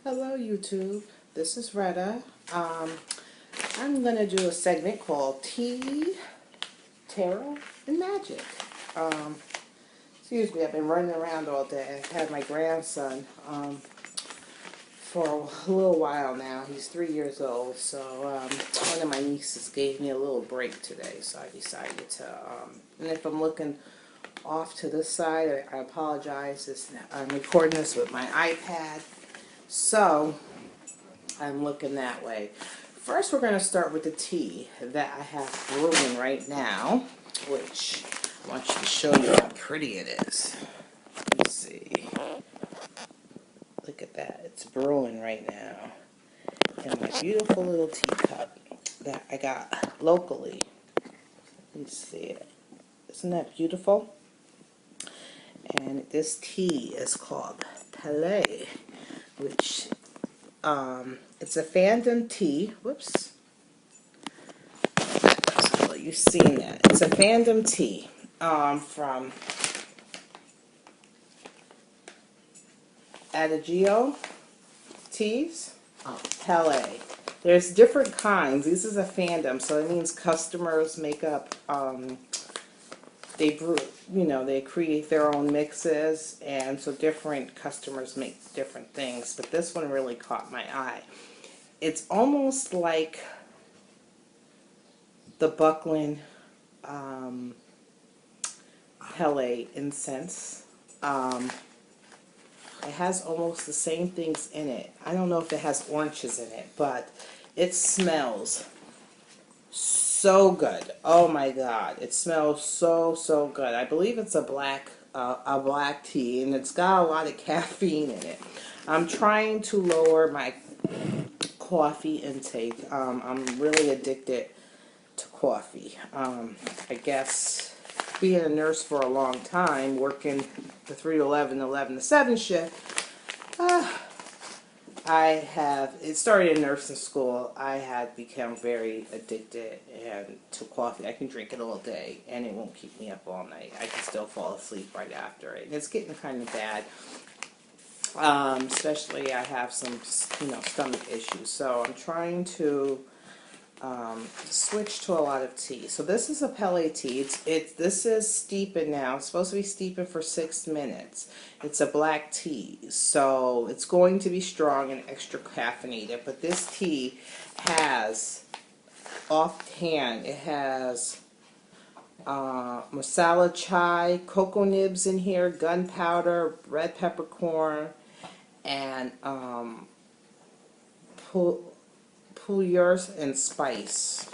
Hello YouTube, this is Retta. I'm going to do a segment called Tea, Tarot, and Magic. Um, Excuse me, I've been running around all day. I've had my grandson for a little while now. He's 3 years old, so one of my nieces gave me a little break today, so I decided to, and if I'm looking off to this side, I apologize. I'm recording this with my iPad, so I'm looking that way. First, we're going to start with the tea that I have brewing right now, which I want you to show you how pretty it is. Let's see. Look at that. It's brewing right now in my beautiful little teacup that I got locally. You see it. Isn't that beautiful? And this tea is called Palais, which it's a fandom tea. Whoops. Well, you've seen that. It's a fandom tea from Adagio Teas. Palais. There's different kinds. This is a fandom, so it means customers make up, they brew, they create their own mixes, and so different customers make different things. But this one really caught my eye. It's almost like the Buckland Palais Incense. It has almost the same things in it. I don't know if it has oranges in it, but it smells so good. Oh my God, it smells so good. I believe it's a black tea, and it's got a lot of caffeine in it. I'm trying to lower my coffee intake. I'm really addicted to coffee. I guess being a nurse for a long time, working the 3 to 11, 11 to 7 shift, it started in nursing school. I had become very addicted to coffee. I can drink it all day and it won't keep me up all night. I can still fall asleep right after it. And it's getting kind of bad. Especially I have some, stomach issues. So I'm trying to switch to a lot of tea. So this is a Palais tea. This is steeping now. It's supposed to be steeping for 6 minutes. It's a black tea, so it's going to be strong and extra caffeinated. But this tea has, offhand, it has masala chai, cocoa nibs in here, gunpowder, red peppercorn, and yours and spice.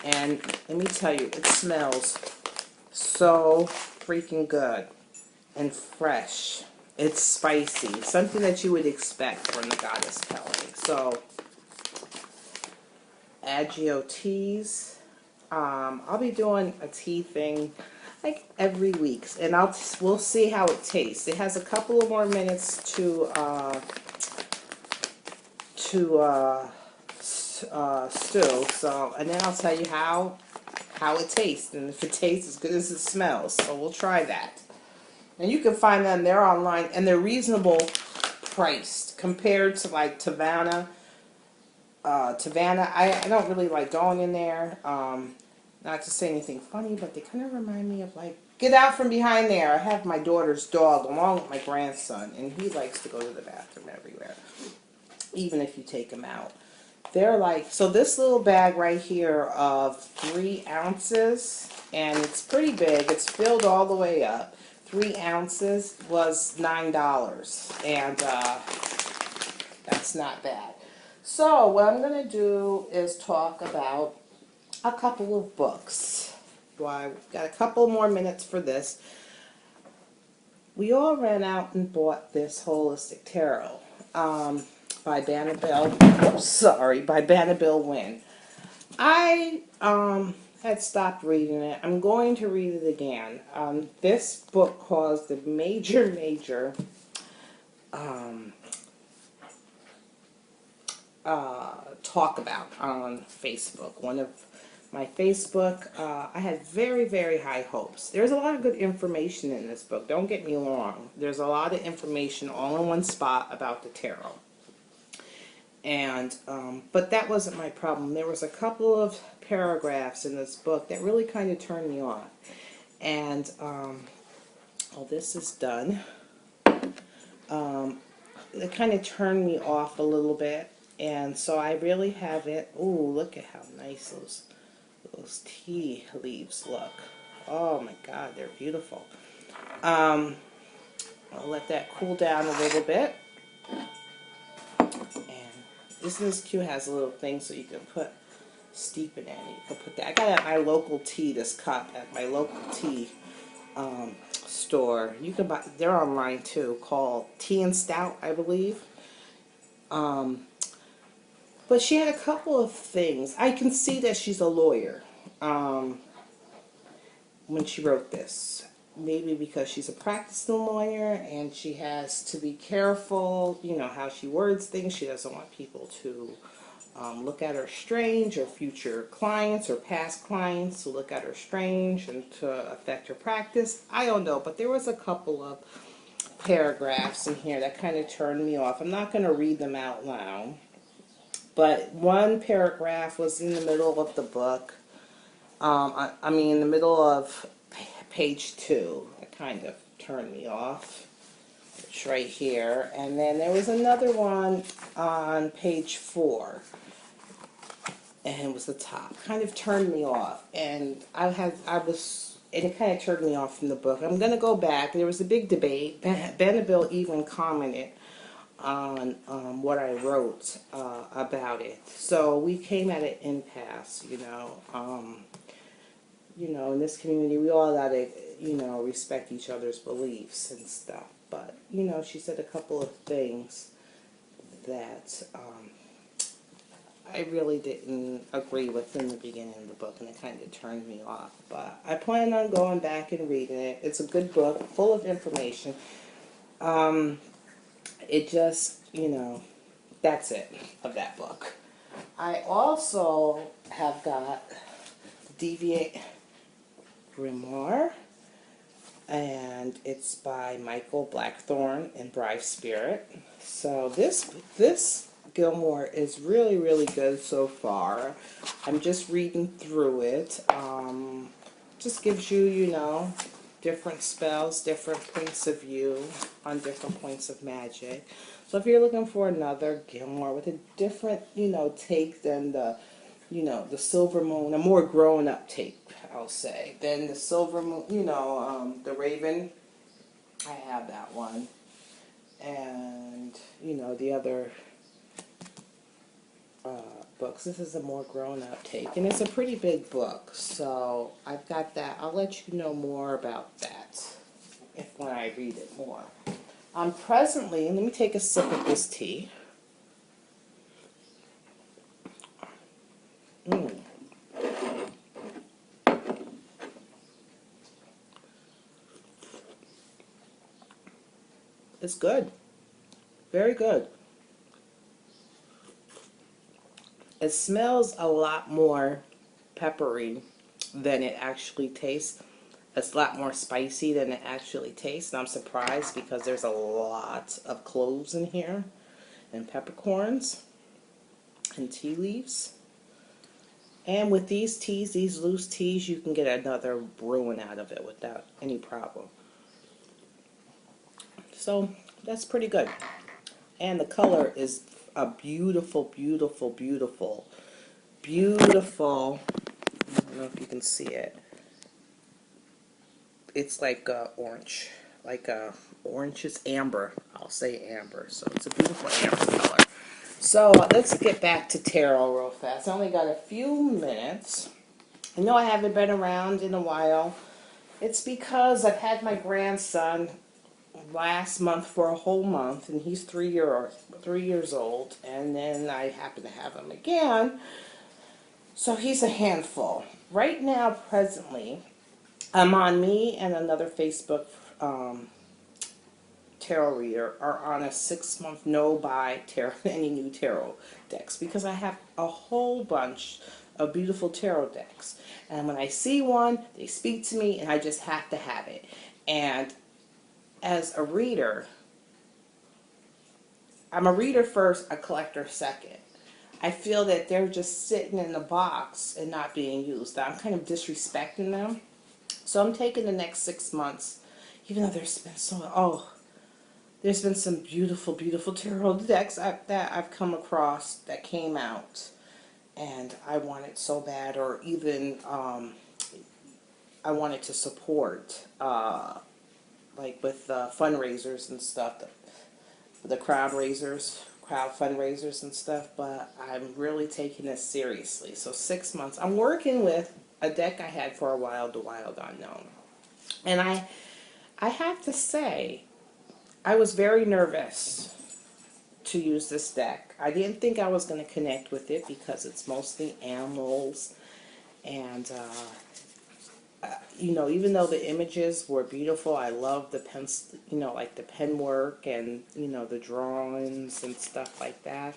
And let me tell you, it smells so freaking good and fresh. It's spicy, something that you would expect from the Goddess Palais. So Agio teas. I'll be doing a tea thing like every week, and we'll see how it tastes. It has a couple of more minutes to stew, and then I'll tell you how it tastes, and if it tastes as good as it smells. So we'll try that. And you can find them, they're online, and they're reasonable priced compared to like Tavana. I don't really like going in there, not to say anything funny, but they kind of remind me of like, get out from behind there. I have my daughter's dog along with my grandson, and he likes to go to the bathroom everywhere, even if you take him out. They're like, so this little bag right here of 3 ounces, and it's pretty big. It's filled all the way up. 3 ounces was $9, and that's not bad. So what I'm going to do is talk about a couple of books. Well, I've got a couple more minutes for this. We all ran out and bought this Holistic Tarot. By Bannabelle Wynne. I had stopped reading it. I'm going to read it again. This book caused a major talk about on Facebook. One of my Facebook, I had very high hopes. There's a lot of good information in this book. Don't get me wrong. There's a lot of information all in one spot about the tarot. And but that wasn't my problem. There was a couple of paragraphs in this book that really kind of turned me off. And well, this is done. It kind of turned me off a little bit, and so I really haven't. Ooh, look at how nice those tea leaves look. Oh my God, they're beautiful. I'll let that cool down a little bit. And this cute, has a little thing so you can put steep it in. You can put that. I got it at my local tea. This cup at my local tea store. You can buy. They're online too. Called Tea and Stout, I believe. But she had a couple of things. I can see that she's a lawyer when she wrote this. Maybe because she's a practicing lawyer and she has to be careful, you know, how she words things. She doesn't want people to look at her strange, or future clients or past clients to look at her strange and to affect her practice. I don't know, but there was a couple of paragraphs in here that kind of turned me off. I'm not going to read them out loud, but one paragraph was in the middle of the book. I mean, in the middle of page 2. It kind of turned me off. It's right here. And then there was another one on page 4. And it was the top. Kind of turned me off. And and it kind of turned me off from the book. I'm going to go back. There was a big debate. Benabille even commented on what I wrote about it. So we came at an impasse, you know. You know, in this community, we all gotta, you know, respect each other's beliefs and stuff. But, you know, she said a couple of things that I really didn't agree with in the beginning of the book, and it kind of turned me off. But I plan on going back and reading it. It's a good book, full of information. It just, you know, that's it of that book. I also have got Deviate Grimoire, and it's by Michael Blackthorne and Bryce Spirit. So this Gilmore is really, really good so far. I'm just reading through it. Just gives you, you know, different spells, different points of view on different points of magic. So if you're looking for another Gilmore with a different, you know, take than the, you know, the Silver Moon, a more grown-up take, I'll say, than the Silver Moon, you know, the Raven, I have that one. And, you know, the other books. This is a more grown-up take, and it's a pretty big book, so I've got that. I'll let you know more about that when I read it more. Presently, let me take a sip of this tea. It's good. Very good. It smells a lot more peppery than it actually tastes. It's a lot more spicy than it actually tastes. And I'm surprised because there's a lot of cloves in here, and peppercorns, and tea leaves. And with these teas, these loose teas, you can get another brewing out of it without any problem. So that's pretty good. And the color is a beautiful, beautiful, beautiful, beautiful. I don't know if you can see it. It's like orange, like orange is amber. I'll say amber. So it's a beautiful amber color. So let's get back to tarot real fast. I only got a few minutes. I know I haven't been around in a while. It's because I've had my grandson last month for a whole month, and he's 3 years old, and then I happen to have him again, so he's a handful. Right now, presently, I'm on, me and another Facebook tarot reader are on a 6-month no-buy any new tarot decks, because I have a whole bunch of beautiful tarot decks, and when I see one, they speak to me, and I just have to have it. And as a reader, I'm a reader first, a collector second. I feel that they're just sitting in the box and not being used. I'm kind of disrespecting them. So I'm taking the next 6 months, even though there's been some beautiful, beautiful tarot decks that I've come across that came out, and I want it so bad, or even I wanted to support, like with fundraisers and stuff, the crowd fundraisers and stuff, but I'm really taking this seriously. So 6 months. I'm working with a deck I had for a while, the Wild Unknown. And I have to say, I was very nervous to use this deck. I didn't think I was going to connect with it because it's mostly animals, and even though the images were beautiful, I love the like the pen work and the drawings and stuff like that.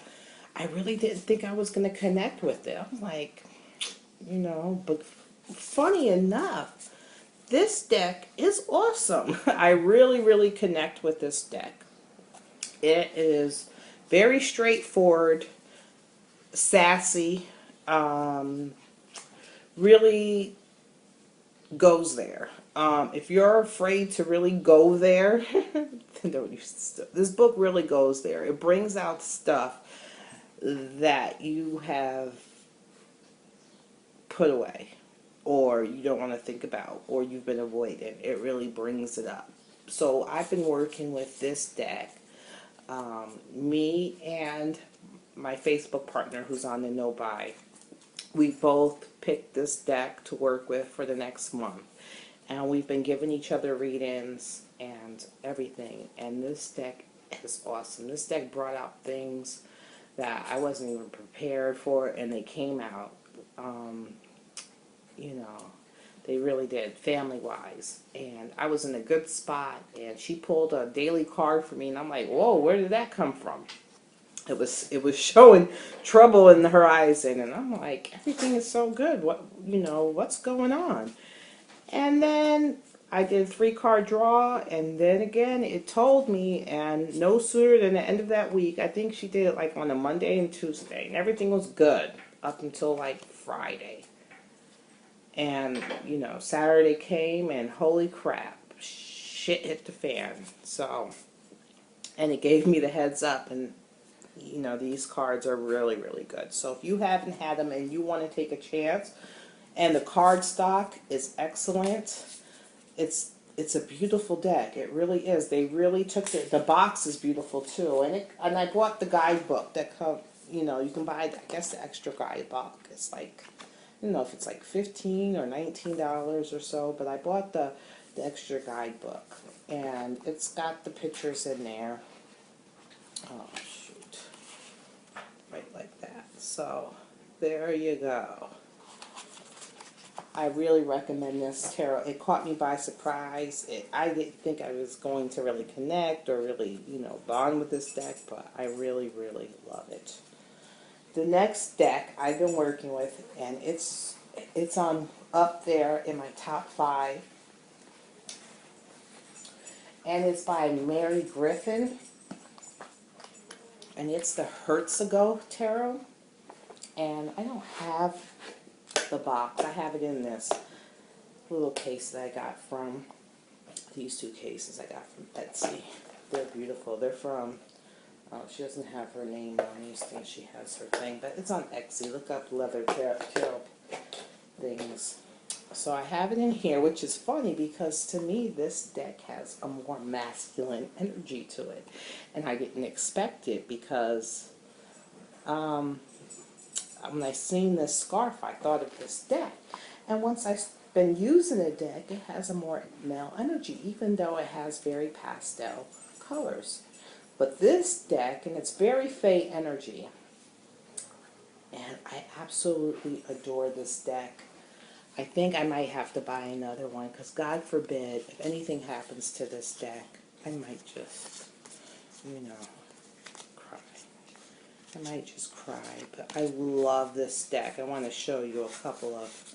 I really didn't think I was going to connect with it. I'm like, but funny enough, this deck is awesome. I really, really connect with this deck. It is very straightforward, sassy, really goes there. If you're afraid to really go there, this book really goes there. It brings out stuff that you have put away, or you don't want to think about, or you've been avoiding. It really brings it up. So I've been working with this deck. Me and my Facebook partner, who's on the No Buy, we both picked this deck to work with for the next month. And we've been giving each other readings and everything. And this deck is awesome. This deck brought out things that I wasn't even prepared for, and they came out. They really did, family-wise. And I was in a good spot, and she pulled a daily card for me, and I'm like, whoa, where did that come from? It was showing trouble in the horizon, and I'm like, everything is so good. What's going on? And then I did a 3-card draw, and then again it told me, and no sooner than the end of that week, I think she did it like on a Monday and Tuesday, and everything was good up until like Friday. And Saturday came, and holy crap, shit hit the fan. So, and it gave me the heads up, and these cards are really, really good. So if you haven't had them and you want to take a chance, and the card stock is excellent, it's a beautiful deck. It really is. They really took the box is beautiful too, and I bought the guidebook that comes. You can buy, I guess, the extra guidebook. It's like, I don't know if it's like $15 or $19 or so, but I bought the extra guidebook, and it's got the pictures in there. Oh shoot, right like that. So there you go. I really recommend this tarot. It caught me by surprise. I didn't think I was going to really connect or really, bond with this deck, but I really, really love it. The next deck I've been working with, and it's on up there in my top 5, and it's by Mary Griffin, and it's the Hertzago Tarot, and I don't have the box. I have it in this little case that I got from, these 2 cases I got from Etsy. They're beautiful. They're from, she doesn't have her name on these things. She has her thing, but it's on Etsy. Look up leather tarot things. So I have it in here, which is funny because to me this deck has a more masculine energy to it, and I didn't expect it because when I seen this scarf, I thought of this deck. And once I've been using a deck, it has a more male energy, even though it has very pastel colors. But this deck, and it's very Fey energy, and I absolutely adore this deck. I think I might have to buy another one, because God forbid, if anything happens to this deck, I might just, cry. I might just cry, but I love this deck. I want to show you a couple of,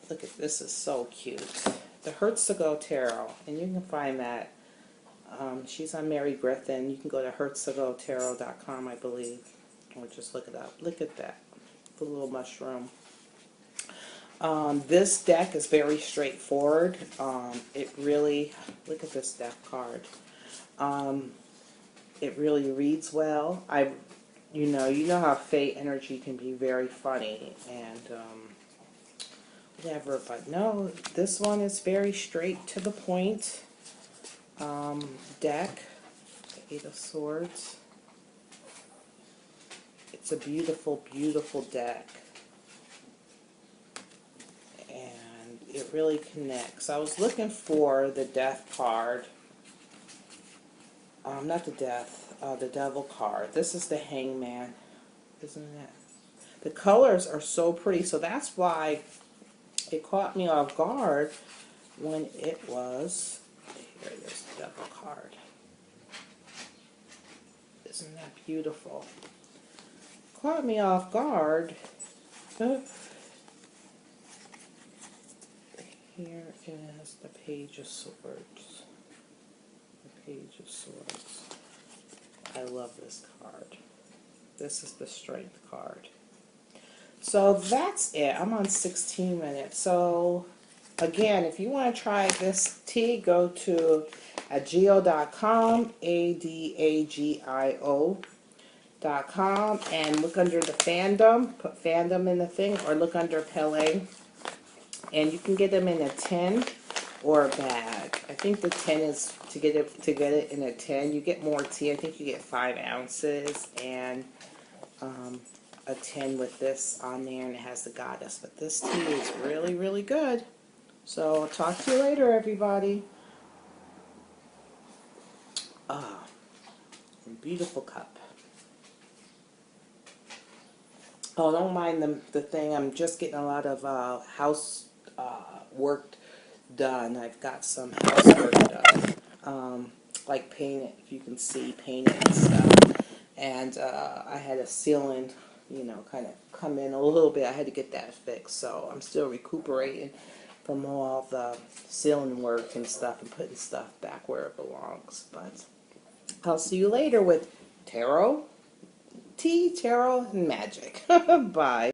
look at this, is so cute. The Hertzago Tarot, and you can find that She's on Mary Griffin. You can go to herzogotarot.com, I believe, or just look it up. Look at that, the little mushroom. This deck is very straightforward. It really, look at this deck card. It really reads well. You know how fate energy can be very funny and whatever, but no, this one is very straight to the point. Deck, the Eight of Swords. It's a beautiful, beautiful deck. And it really connects. I was looking for the Death card. Not the Death, the Devil card. This is the Hangman, isn't it? The colors are so pretty, so that's why it caught me off guard when it was, here it is, the Devil card. Isn't that beautiful? Caught me off guard. Here is the Page of Swords. The Page of Swords. I love this card. This is the Strength card. So that's it. I'm on 16 minutes. So again, if you want to try this tea, go to adagio.com, ADAGIO.com, and look under the fandom. Put fandom in the thing, or look under Pele. And you can get them in a tin or a bag. I think the tin is to get it in a tin. You get more tea. I think you get 5 ounces and a tin with this on there, and it has the goddess. But this tea is really, really good. So I'll talk to you later, everybody. Beautiful cup. Oh, don't mind the thing. I'm just getting a lot of house work done. I've got some housework done, like painting, if you can see, painting and stuff. And I had a ceiling, kind of come in a little bit. I had to get that fixed, so I'm still recuperating from all the ceiling work and stuff and putting stuff back where it belongs. But I'll see you later with tarot, tea, tarot, and magic. Bye.